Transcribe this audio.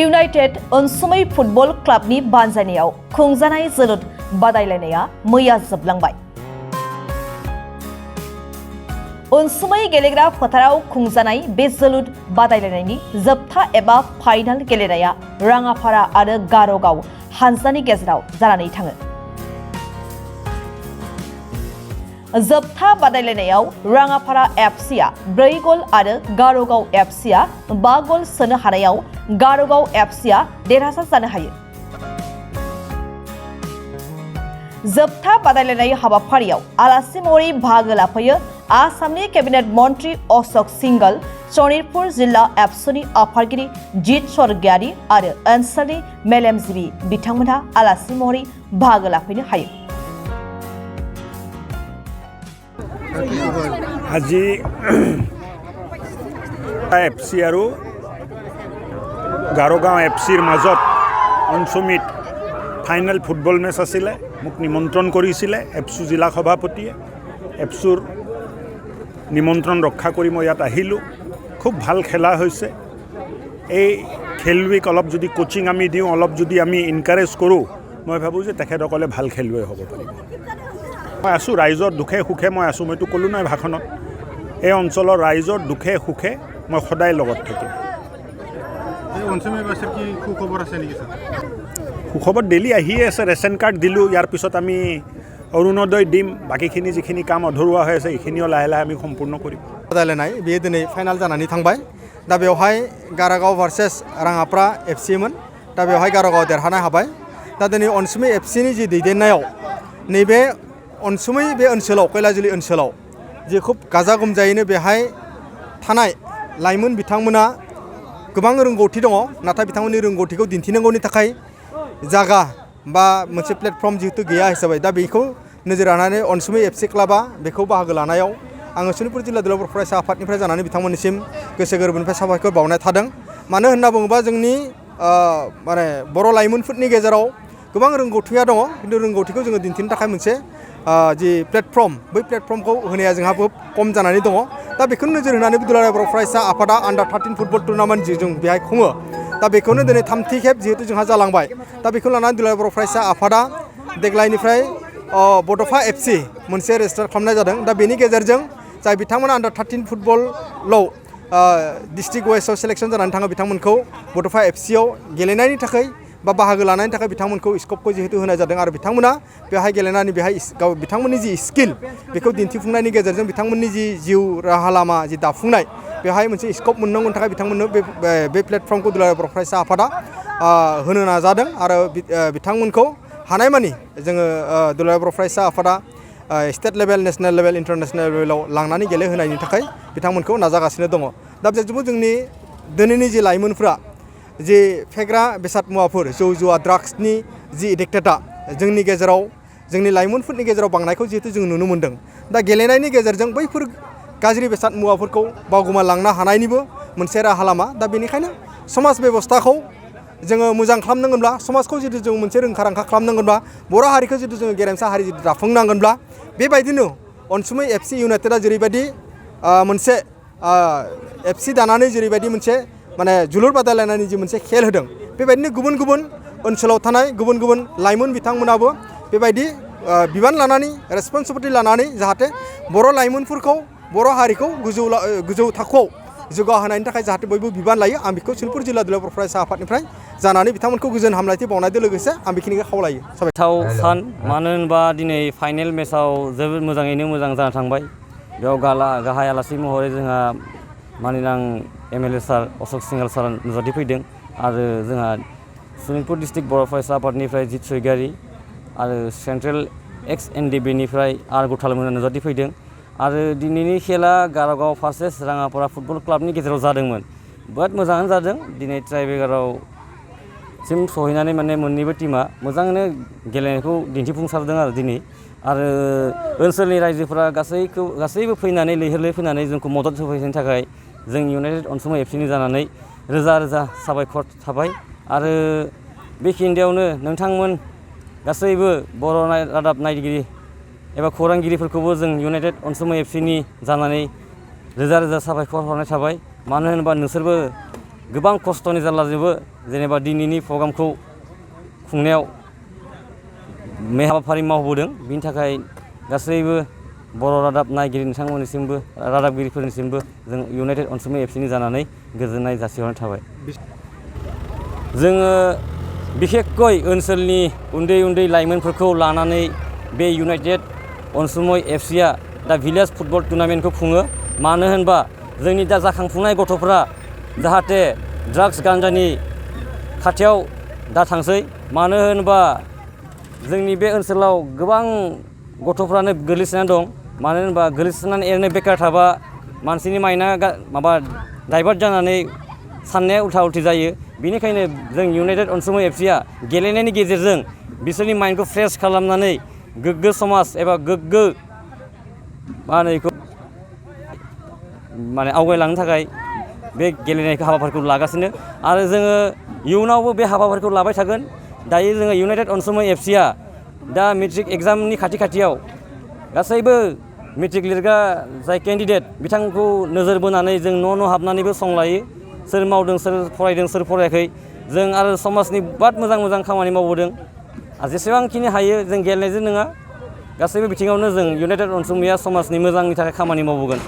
United अनसुमै football क्लाबनि बानजायनायाव खुंजानाय जोलुर बादायलायनाया मैया जोबलांबाय। अनसुमै गेलेग्रा फोथाराव खुंजानाय बे जोलुर बादायलायनायनि जोबथा एबा फाइनाल गेलेनाया राङापारा आरो गार'गाव हानजानि गेजेराव जानानै थाङो। जोबथा बादायलायनायाव राङापारा एफसीआ 4 गल आरो गार'गाव एफसीआ 5 गल सोनो हानायाव गार'गाव एफसीआ देरहासार जानो हायो। जोबथा बादायलायनाय हाबाफारियाव आलासि महरै बाहागो लाफैयो आसामनि केबिनेट मन्त्रि अशोक सिंघल, सनितपुर जिल्ला एबसुनि आफादगिरि जित स्वर्गियारि आरो ओनसोलनि मेलेमजिबि बिथांमोनहा आलासि महरै बाहागो लाफैनो हायो। আজি एफसी আৰু গাৰগাঁও এফচিৰ মাজত অনচুমিত ফাইনেল ফুটবল মেচ আছিলে। মোক নিমন্ত্ৰণ কৰিছিলে এফচু জিলা সভাপতিয়ে। এফচুৰ নিমন্ত্ৰণ ৰক্ষা কৰি মই ইয়াত আহিলোঁ। খুব ভাল খেলা হৈছে। এই খেলুৱৈক অলপ যদি কোচিং আমি দিওঁ, অলপ যদি আমি এনকাৰেজ কৰোঁ, মই ভাবোঁ যে তেখেতসকলে ভাল খেলুৱৈ হ'ব পাৰিব। মই আছোঁ ৰাইজৰ দুখে সুখে মই আছোঁ। মইতো ক'লোঁ নহয় ভাষণত, এই অঞ্চলৰ ৰাইজৰ দুখে সুখে মই সদায় লগত থাকিম। সুখবৰ ডেইলি আহিয়ে আছে। ৰেচন কাৰ্ড দিলোঁ, ইয়াৰ পিছত আমি অৰুণোদয় দিম। বাকীখিনি যিখিনি কাম অধৰুৱা হৈ আছে এইখিনিও লাহে লাহে আমি সম্পূৰ্ণ কৰিম। बादायलायनाय बेयो दिनै फाइनाल जानानै थांबाय। दा बेवहाय गार'गाव भार्सेस राङापारा एफसीमोन। दा बेवहाय गार'गाव देरहानो हाबाय। दा दिनै अनसुमै एफसीनि जि दैदेननायाव नैबे अनसुमै बे ओनसोलाव कैलाजुलि ओनसोलाव जे खुब गाजा गोमजायैनो बेहाय थानाय लाइमोन बिथांमोना गोबां रोंगौथि दङ, नाथाय बिथांमोननि रोंगौथिखौ दिन्थिनांगौनि थाखाय जागा बा मोनसे प्लेटफर्म जिहेतु गैया हिसाबै दा बेखौ नोजोर होनानै अनसुमै एफसी क्लाबा बेखौ बाहागो लानायाव आङो सनितपुर जिल्ला दुलाराय बर' फरायसा आफादनिफ्राय जानानै बिथांमोननिसिम गोसो गोरबोनिफ्राय साबायखर बावनाय थादों। मानो होनना बुङोबा जोंनि माने बर' लाइमोनफोरनि गेजेराव गोबां रोंगौथिया दङ, खिन्थु रोंगौथिखौ जोङो दिन्थिनो थाखाय मोनसे जि प्लेटफर्म, बै प्लेटफर्मखौ होनाया जोंहा खम जानानै दङ। दा बेखौनो नोजोर होनानै दुलाराय बर' फरायसा आफादा आन्डार 13 फुटबल टुर्नामेन्ट जि जों बेहाय खुङो, दा बेखौनो दिनै 3थि खेब जिहेतु जोंहा जालांबाय। दा बेखौ लानानै दुलाराय बर' फरायसा आफादा देग्लायनिफ्राय बड'फा एफसी मोनसे रेजिस्टार खालामनाय जादों। दा बेनि गेजेरजों जाय बिथांमोना आन्डार 13 फुटबलाव डिस्ट्रिक्ट वाइसआव सेलेक्सन जानानै थाङो बिथांमोनखौ बड'फा एफसीआव गेलेनायनि थाखाय बा बाहागो लानायनि थाखाय बिथांमोनखौ स्कपखौ जिहेतु होनाय जादों आरो बिथांमोना बेहाय गेलेनानै बेहाय बिथांमोननि जि स्किल बेखौ दिन्थिफुंनायनि गेजेरजों बिथांमोननि जि जिउ राहा लामा जि दाफुंनाय बेहाय मोनसे स्कप मोननांगौनि थाखाय बिथांमोननो बे प्लेटफर्मखौ दुलाराय बर' फरायसा आफादा होनो नाजादों आरो बिथांमोनखौ हानायमानि जोङो दुलाराय बर' फरायसा आफादा state level, national level, international लेभेलाव लांनानै गेलेहोनायनि थाखाय बिथांमोनखौ नाजागासिनो दङ। दा बेजोंबो जोंनि दिनैनि जि लाइमोनफ्रा जे फेग्रा बेसाद मुवाफोर जौ जुवा ड्राग्सनि जि एडिक्टेडआ जोंनि गेजेराव, जोंनि लाइमोनफोरनि गेजेराव बांनायखौ जिहेतु जों नुनो मोन्दों। दा गेलेनायनि गेजेरजों बैफोर गाज्रि बेसाद मुवाफोरखौ बावगोमालांनो हानायनिबो मोनसे राहा लामा। दा बेनिखायनो समाज बेबस्थाखौ जोङो मोजां खालामनांगोनब्ला, समाजखौ जुदि जों मोनसे रोंखा राखा खालामनांगोनब्ला, बर' हारिखौ जुदि जोङो गेरेमसा हारि जुदि दाफुंनांगोनब्ला, बेबायदिनो अनसुमै एफसी इउनाइटेडआ जेरैबायदि मोनसे एफसी दानानै जेरैबायदि मोनसे माने जोलुर बादायलायनायनि जि मोनसे खेल होदों, बेबायदिनो गुबुन गुबुन ओनसोलाव थानाय गुबुन गुबुन लाइमोन बिथांमोनाबो बेबायदि बिबान लानानै रेसपन्सिबिलिटि लानानै जाहाथे बर' लाइमोनफोरखौ, बर' हारिखौ गोजौ थाखोआव जौगाहोनायनि थाखाय जाहाथे बयबो बिबान लायो। आं बेखौ सनितपुर जिल्ला दुलाराय बर' फरायसा आफादनिफ्राय जानानै बिथांमोनखौ गोजोन हामलायथि बावनायजों लोगोसे आं बेखिनिखौ खावलायो। साबायखर सान, मानो होनबा दिनै फाइनेल मेचआव जोबोद मोजाङैनो मोजां जाना थांबाय। बेयाव गाहाय आलासि महरै जोंहा मानिनां एमएलए सार अशोक सिंघल सार नुजाथि फैदों आरो जोंहा सनितपुर डिस्ट्रिक्ट बर' फरायसा आफादनिफ्राय जित स्वर्गियारि आरो सेन्ट्रेल एक्स एनडिबिनिफ्राय आर गथालमोना नुजाथि फैदों आरो दिनैनि खेला गार'गाव भार्सेस राङापारा फुटबल क्लाबनि गेजेराव जादोंमोन। बिराद मोजाङानो जादों। दिनै ट्राइब्रेगारावसिम सहैनानै माने मोननैबो टीमा मोजाङैनो गेलेनायखौ दिन्थिफुंसारदों आरो दिनै आरो ओनसोलनि रायजोफोरा गासैबो फैनानै लैहोर फैनानै जोंखौ मदद होफैनायनि थाखाय जों इउनाइटेड अनसुमै एफसीनि जानानै रोजा रोजा साबायखर थाबाय आरो बेखिनियावनो नोंथांमोन गासैबो बर' रादाब नायगिरि एबा खौरांगिरिफोरखौबो जों इउनाइटेड अनसुमै एफसीनि जानानै रोजा रोजा साबायखर हरनाय थाबाय। मानो होनोबा नोंसोरबो गोबां खस्थ'नि जारलाजोंबो जेनेबा दिनैनि प्रग्रामखौ खुंनायाव मे हाबाफारि मावबोदों। बिनि थाखाय गासैबो बर' रादाब नायगिरि नोंथांमोननिसिमबो रादाबगिरिफोरनिसिमबो जों इउनाइटेड अनसुमै एफसिनि जानानै गोजोननाय जासिहरनाय थाबाय। जोङो बिखेखকৈ ओनसोलनि उन्दै उन्दै लाइमोनफोरखौ लानानै बे इउनाइटेड अनसुमै एफसिआ दा भिलेज फुटबल टुर्नामेन्टखौ खुङो। मानो होनबा जोंनि दा जाखांफुनाय गथ'फ्रा जाहाथे ड्राग्स गान्जानि खाथियाव दा थांसै। मानो होनबा जोंनि बे ओनसोलाव गोबां गथ'फ्रानो गोग्लैसोनानै दं। मानो होनबा गोग्लैसोनानै ओरैनो बेकार थाबा मानसिनि माइन्डआ माबा डाइभार्ट जानानै साननाया उल्था उल्थि जायो। बेनिखायनो जों इउनाइटेड अनसुमै एफसिआ गेलेनायनि गेजेरजों बिसोरनि माइन्डखौ फ्रेस खालामनानै गोग्गो समाज एबा गोग्गो मा होनो बेखौ माने आवगायलांनो थाखाय बे गेलेनायखौ हाबाफारिखौ लागासिनो आरो जोङो इयुनावबो बे हाबाफारिखौ लाबाय थागोन। दायो जोङो इउनाइटेड अनसुमै एफसिआ दा मेट्रिक एग्जामनि खाथियाव गासैबो मेट्रिक लिरग्रा जाय केन्डिडेट बिथांखौ नोजोर बोनानै जों न' हाबनानैबो सं लायो। सोर मावदों, सोर फरायदों, सोर फरायाखै। जों आरो समाजनि बिराद मोजां खामानि मावबोदों। आरो जेसेबांखिनि हायो जों गेलेनायजों नङा गासैबो बिथिङावनो जों इउनाइटेड अनसुमैया समाजनि मोजांनि थाखाय खामानि मावबोगोन।